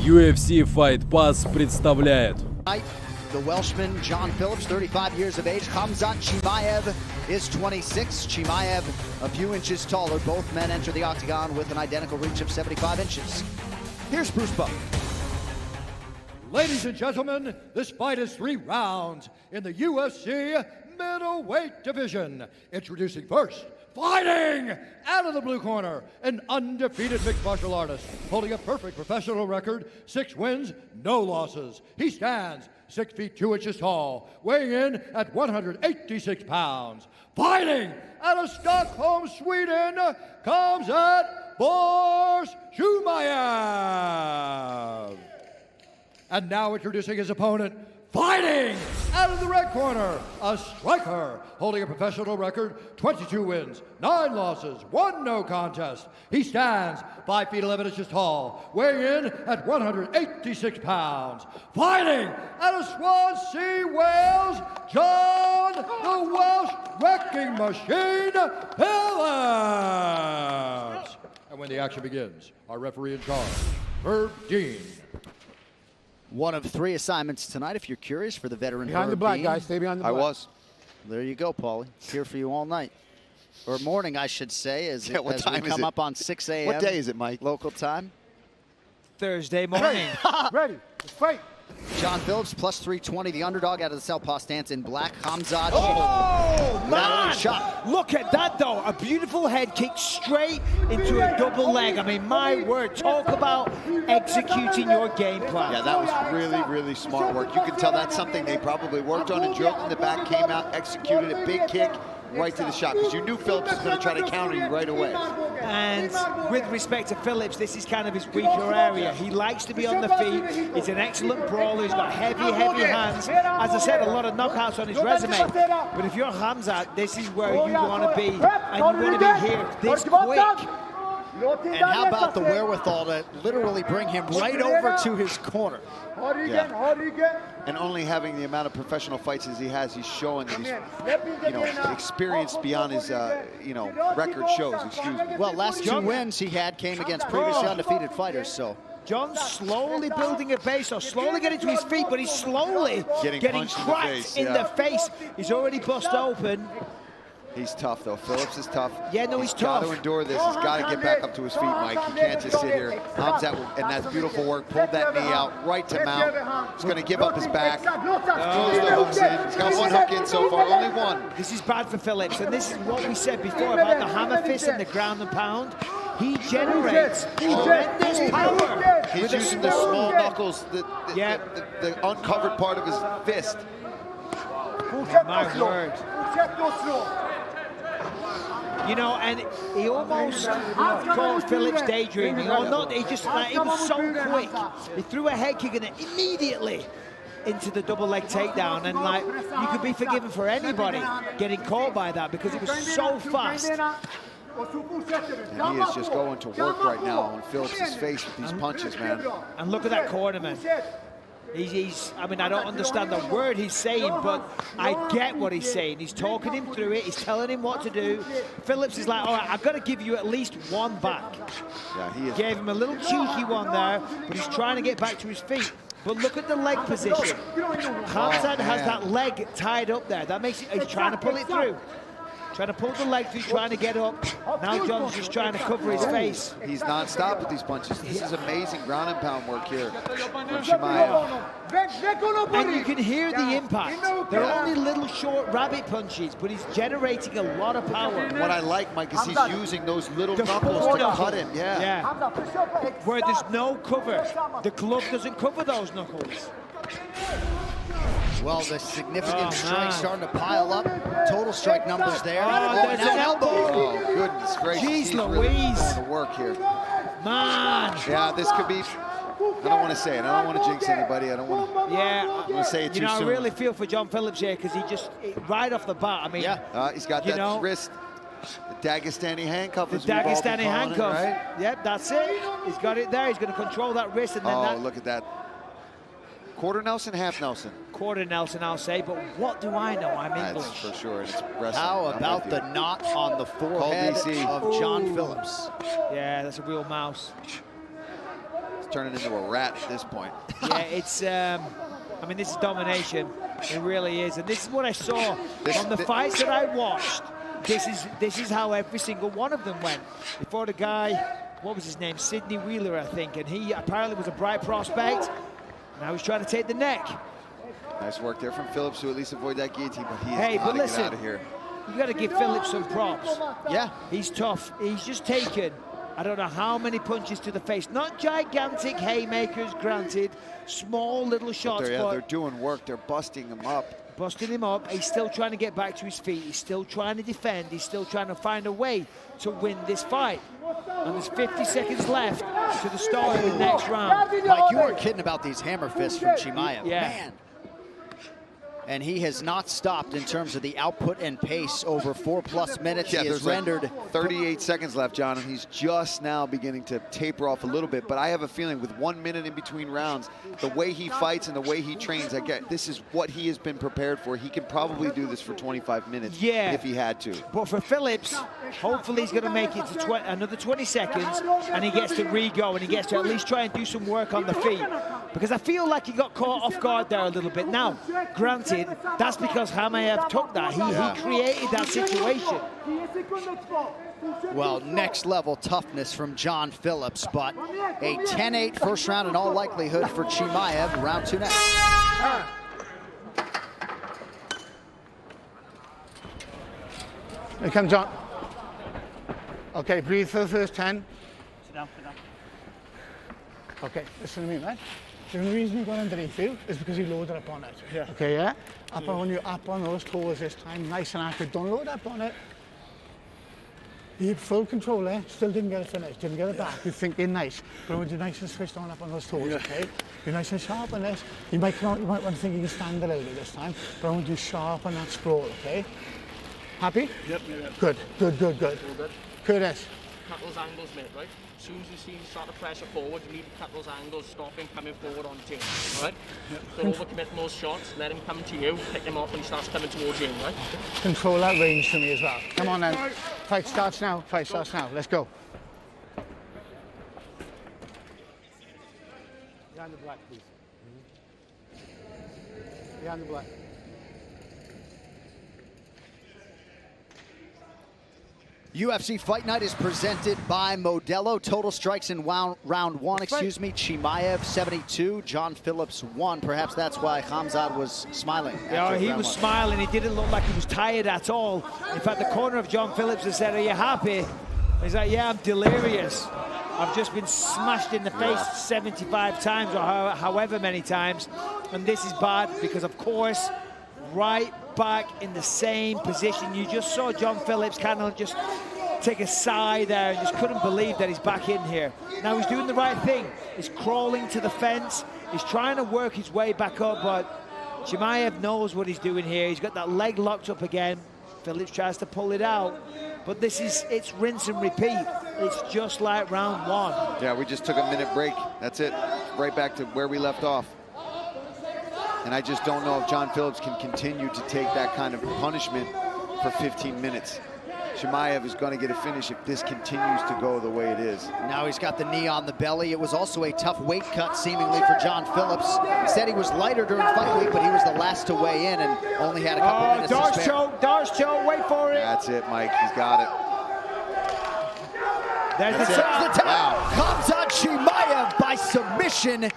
UFC Fight Pass представляет. The Welshman, John Phillips, 35 years of age. Khamzat Chimaev is 26. Chimaev, a few inches taller. Both men enter the octagon with an identical reach of 75 inches. Here's Bruce Buck. Ladies and gentlemen, this fight is 3 rounds in the UFC middleweight division. Introducing first, fighting out of the blue corner, an undefeated mixed martial artist holding a perfect professional record, 6 wins, no losses. He stands 6 feet 2 inches tall, weighing in at 186 pounds. Fighting out of Stockholm, Sweden, Khamzat Chimaev. And now introducing his opponent, fighting out of the red corner, a striker holding a professional record, 22 wins, 9 losses, 1 no contest. He stands 5 feet 11 inches tall, weighing in at 186 pounds. Fighting out of Swansea, Wales, John the Welsh Wrecking Machine Phillips. And when the action begins, our referee in charge, Herb Dean. One of 3 assignments tonight, if you're curious, for the veteran Behind the Herb black, Dean. guys. Stay behind the black. I was. There you go, Paulie. Here for you all night. Or morning, I should say, as we come up on 6 a.m. What day is it, Mike? Local time. Thursday morning. Ready. Let's fight. John Phillips, plus 320, the underdog out of the southpaw stance in black. Khamzat. Oh, That man! shot. Look at that, though. A beautiful head kick straight into a double leg. I mean, my word, talk about executing your game plan. Yeah, that was really, really smart work. You can tell that's something they probably worked on and drilled in the back, came out, executed a big kick right to the shot, because you knew Phillips was going to try to counter you right away. And with respect to Phillips, this is kind of his weaker area. He likes to be on the feet. He's an excellent brawler. He's got heavy, heavy hands. As I said, a lot of knockouts on his resume. But if you're Khamzat, this is where you want to be. And you want to be here this quick. And how about the wherewithal to literally bring him right over to his corner? Yeah. And only having the amount of professional fights as he has, he's showing that he's, experienced beyond his, record shows. Excuse me. Well, last 2 wins he had came against previously undefeated fighters, so. John's slowly building a base, or slowly getting to his feet, but he's slowly getting cracked in the face. He's already bust open. He's tough, though. Phillips is tough. Yeah, no, he's tough. Got to endure this. He's got to get back up to his feet, Mike. He can't just sit here. Khamzat, and that's beautiful work. Pulled that knee out right to mount. He's going to give up his back. Throws the hooks in. He's got 1 hook in so far, only 1. This is bad for Phillips, and this is what we said before about the hammer fist and the ground and pound. He generates tremendous power. He's using the small knuckles, the uncovered part of his fist. My word. You know, and he almost called Phillips daydreaming, or not. He just, he was so quick. He threw a head kick and immediately into the double leg takedown, and you could be forgiven for anybody getting caught by that because it was so fast. And he is just going to work right now on Phillips' face with these punches, man. And look at that corner, man. I mean, I don't understand the word he's saying, but I get what he's saying. He's talking him through it. He's telling him what to do. Phillips is like, all right, I've got to give you at least 1 back. Yeah, he is. Gave him a little cheeky one there, but he's trying to get back to his feet. But look at the leg position. Khamzat has that leg tied up there. That makes it, he's trying to pull it through. Trying to pull the leg through, trying to get up. Now John's just trying to cover his face. He's non-stop with these punches. This is amazing ground and pound work here from Chimaev. And you can hear the impact. They're only little short rabbit punches, but he's generating a lot of power. And what I like, Mike, is he's using those little knuckles to cut him. Yeah. Where there's no cover. The glove doesn't cover those knuckles. Well, the significant strikes starting to pile up. Total strike numbers there. There's an elbow. Oh, goodness gracious. Jeez He's Louise. really going to work here. Man. Yeah, this could be, I don't want to say it. I don't want to jinx anybody. I don't want to say it too soon. I really feel for John Phillips here because he just, right off the bat, I mean. He's got that wrist, the Dagestani handcuff. The Dagestani handcuff. Right? Yep, that's it. He's got it there. He's going to control that wrist. And then look at that. Quarter Nelson, half Nelson. Quarter Nelson, I'll say, but what do I know? I'm English. That's for sure. It's wrestling. How about the knot on the forehead of John Phillips? Yeah, that's a real mouse. turning into a rat at this point. Yeah, it's, I mean, this is domination. It really is. And this is what I saw from the fights that I watched. This is how every single one of them went. Before the guy, what was his name? Sidney Wheeler, I think. And he apparently was a bright prospect. Now he's trying to take the neck. Nice work there from Phillips to at least avoid that guillotine, but he Hey, got but to listen, get out of here. You got to give Phillips some props. Yeah. He's tough. He's just taken, I don't know how many punches to the face. Not gigantic haymakers, granted. Small little shots, but They're doing work. They're busting him up. Busting him up. He's still trying to get back to his feet. He's still trying to defend. He's still trying to find a way to win this fight. And there's 50 seconds left to the start of the next round. Mike, you weren't kidding about these hammer fists from Chimaev. Yeah. Man. And he has not stopped in terms of the output and pace over 4+ minutes. Yeah, he has there's rendered like 38 seconds left, John, and he's just now beginning to taper off a little bit. But I have a feeling with 1 minute in between rounds, the way he fights and the way he trains, this is what he has been prepared for. He can probably do this for 25 minutes if he had to. But for Phillips, hopefully he's going to make it to another 20 seconds, and he gets to re-go, and he gets to at least try and do some work on the feet. Because I feel like he got caught off guard there a little bit. Now, granted, that's because Chimaev took that. He created that situation. Well, next level toughness from John Phillips, but a 10-8 first round in all likelihood for Chimaev. Round 2 next. Here comes John. Okay, breathe for the first 10. Sit down, sit down. Okay, listen to me, right? The only reason you got underneath you is because you loaded up on it. Yeah. Okay, yeah? Up on you, up on those toes this time, nice and accurate. Don't load up on it. You had full control there, still didn't get it finished, didn't get it back. You're thinking nice, but when you're nice and switched on up on those toes, okay? You're nice and sharp on this. You might want to think you can stand a little bit this time, but I want you sharp on that sprawl, okay? Happy? Yep. Good. All good. Curtis. Cut those angles, mate, right? As soon as you see him start to pressure forward, you need to cut those angles, stop him coming forward on team, right? Don't overcommit those shots, let him come to you, pick him up when he starts coming towards you, right? Control that range for me as well. Come on then. Fight starts now. Let's go. Behind the black, please. Behind the black. UFC Fight Night is presented by Modelo. Total strikes in round 1, Chimaev 72, John Phillips 1. Perhaps that's why Khamzat was smiling. Yeah, he was smiling. He didn't look like he was tired at all. In fact, the corner of John Phillips has said, "Are you happy?" He's like, "Yeah, I'm delirious. I've just been smashed in the face 75 times or however many times. And this is bad because, of course, right back in the same position. You just saw John Phillips kind of just take a sigh there and just couldn't believe that he's back in here. Now he's doing the right thing. He's crawling to the fence. He's trying to work his way back up, but Chimaev knows what he's doing here. He's got that leg locked up again. Phillips tries to pull it out, but it's rinse and repeat. It's just like round 1. Yeah, we just took a minute break. That's it. Right back to where we left off. And I just don't know if John Phillips can continue to take that kind of punishment for 15 minutes. Chimaev is going to get a finish if this continues to go the way it is. Now he's got the knee on the belly. It was also a tough weight cut, seemingly, for John Phillips. He said he was lighter during fight week, but he was the last to weigh in and only had a couple minutes to spare. Darce choke, wait for it. That's it, Mike. He's got it. There's the tap. Wow. Khamzat Chimaev by submission.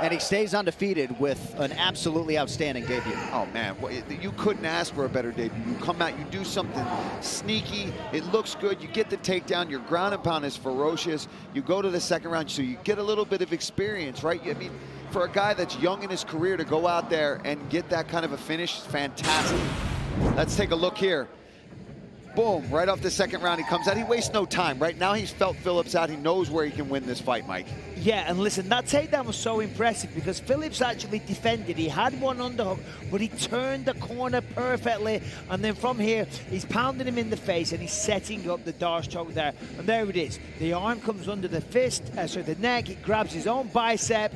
And he stays undefeated with an absolutely outstanding debut. Oh, man, you couldn't ask for a better debut. You come out, you do something sneaky, it looks good, you get the takedown, your ground and pound is ferocious, you go to the second round, so you get a little bit of experience, right? I mean, for a guy that's young in his career to go out there and get that kind of a finish is fantastic. Let's take a look here. Boom, right off the second round, he comes out. He wastes no time, right? Now he's felt Phillips out. He knows where he can win this fight, Mike. Yeah, and listen, that takedown was so impressive because Phillips actually defended. He had one underhook, but he turned the corner perfectly. And then from here, he's pounding him in the face and he's setting up the Darce choke there. And there it is. The arm comes under the fist, the neck. He grabs his own bicep.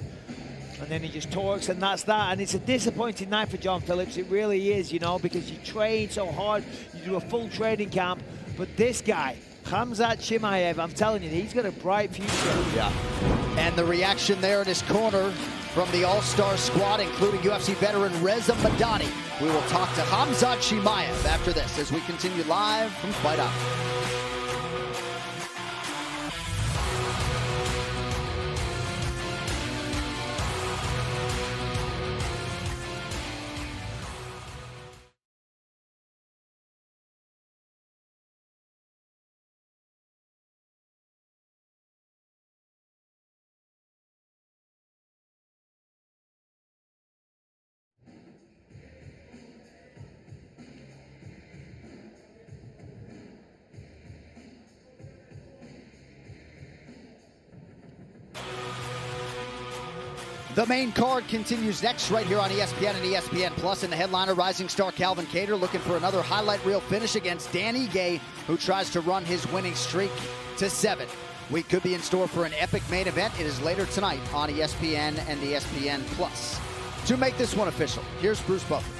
And then he just torques, and that's that. And it's a disappointing night for John Phillips. It really is, you know, because you train so hard. You do a full training camp. But this guy, Khamzat Chimaev, I'm telling you, he's got a bright future. Yeah. And the reaction there in his corner from the all-star squad, including UFC veteran Reza Madani. We will talk to Khamzat Chimaev after this as we continue live from Fight Out. The main card continues next right here on ESPN and ESPN Plus. And the headliner, rising star Calvin Kattar, looking for another highlight reel finish against Dan Ige, who tries to run his winning streak to 7. We could be in store for an epic main event. It is later tonight on ESPN and ESPN Plus. To make this one official, here's Bruce Buffer.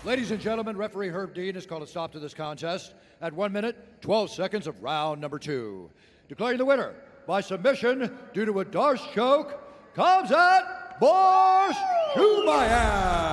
Ladies and gentlemen, referee Herb Dean has called a stop to this contest at 1 minute, 12 seconds of round number 2. Declaring the winner by submission due to a Darce choke, Khamzat Chimaev.